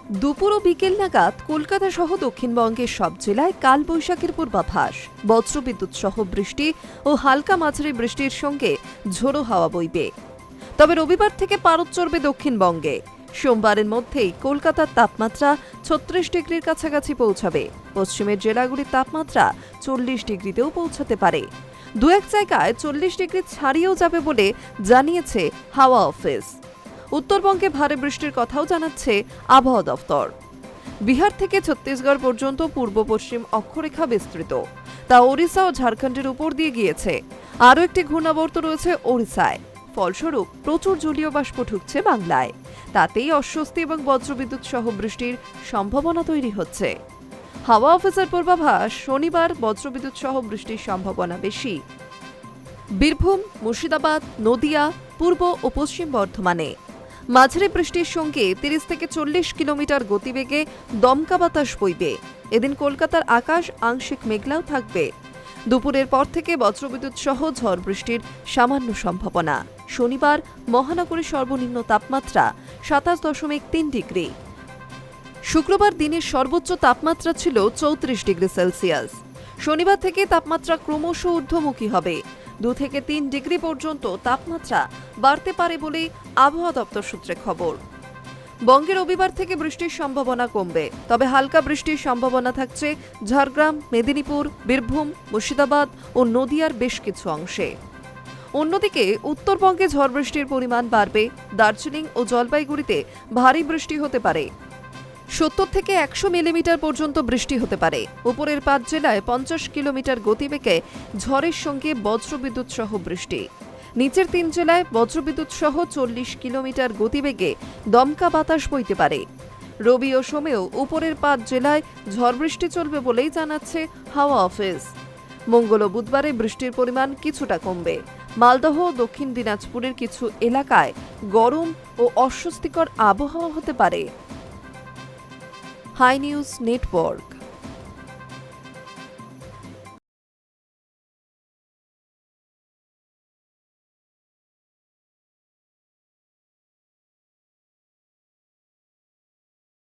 দুপুর ও বিকেল নাগাদ কলকাতা সহ দক্ষিণবঙ্গের সব জেলায় কালবৈশাখীর পূর্বাভাস। বজ্রবিদ্যুৎ সহ বৃষ্টি ও হালকা মাঝারি বৃষ্টির সঙ্গে ঝোড়ো হাওয়া বইবে। তবে রবিবার থেকে পারদ চড়বে দক্ষিণবঙ্গে। সোমবারের মধ্যেই কলকাতার তাপমাত্রা ৩৬ ডিগ্রির কাছাকাছি পৌঁছাবে। পশ্চিমের জেলাগুলির তাপমাত্রা ৪০ ডিগ্রিতেও পৌঁছাতে পারে। দু এক জায়গায় ৪০ ডিগ্রি ছাড়িয়েও যাবে বলে জানিয়েছে হাওয়া অফিস। উত্তরবঙ্গে ভারী বৃষ্টির কথাও জানাচ্ছে আবহাওয়া দফতর। বিহার থেকে ছত্তিশগড় পর্যন্ত পূর্ব পশ্চিম অক্ষরেখা বিস্তৃত, তা ওড়িশা ও ঝাড়খণ্ডের উপর দিয়ে গিয়েছে। আরও একটি ঘূর্ণাবর্ত রয়েছে ওড়িশায়। ফলস্বরূপ প্রচুর জলীয় বাষ্প ঢুকছে বাংলায়। তাতেই অস্বস্তি এবং বজ্রবিদ্যুৎ সহ বৃষ্টির সম্ভাবনা তৈরি হচ্ছে। হাওয়া অফিসের পূর্বাভাস, শনিবার বজ্রবিদ্যুৎ সহ বৃষ্টির সম্ভাবনা বেশি বীরভূম, মুর্শিদাবাদ, নদিয়া, পূর্ব ও পশ্চিম বর্ধমানে। মাঝারি বৃষ্টির সঙ্গে ৩০ থেকে ৪০ কিলোমিটার গতিবেগে দমকা বাতাস বইবে। এদিন কলকাতার আকাশ আংশিক মেঘলাও থাকবে। দুপুরের পর থেকে বজ্রবিদ্যুৎ সহ ঝড় বৃষ্টির সামান্য সম্ভাবনা। শনিবার মহানগরীর সর্বনিম্ন তাপমাত্রা ২৭.৩ ডিগ্রি। শুক্রবার দিনের সর্বোচ্চ তাপমাত্রা ছিল ৩৪ ডিগ্রি সেলসিয়াস। শনিবার থেকে তাপমাত্রা ক্রমশ ঊর্ধ্বমুখী হবে। ২ থেকে ৩ ডিগ্রি পর্যন্ত তাপমাত্রা বাড়তে পারে বলে আবহাওয়া দপ্তর সূত্রে খবর। বঙ্গে রবিবার থেকে বৃষ্টির সম্ভাবনা কমবে, তবে হালকা বৃষ্টির সম্ভাবনা থাকছে ঝাড়গ্রাম, মেদিনীপুর, বীরভূম, মুর্শিদাবাদ ও নদিয়ার বেশ কিছু অংশে। অন্যদিকে উত্তরবঙ্গে ঝড় বৃষ্টির পরিমাণ বাড়বে। দার্জিলিং ও জলপাইগুড়িতে ভারী বৃষ্টি হতে পারে। ৭০ থেকে ১০০ মিলিমিটার পর্যন্ত বৃষ্টি হতে পারে। উপরের ৫ জেলায় ৫০ কিলোমিটার গতিবেগে ঝড়ের সঙ্গে বজ্রবিদ্যুৎ সহ বৃষ্টি। নিচের ৩ জেলায় বজ্রবিদ্যুৎ সহ ৪০ কিলোমিটার গতিবেগে দমকা বাতাস বইতে পারে। রবি ও সোমেও উপরের ৫ জেলায় ঝড় বৃষ্টি চলবে বলেই জানাচ্ছে হাওয়া অফিস। মঙ্গল ও বুধবারে বৃষ্টির পরিমাণ কিছুটা কমবে। মালদহ ও দক্ষিণ দিনাজপুরের কিছু এলাকায় গরম ও অস্বস্তিকর আবহাওয়া হতে পারে। Hi news network.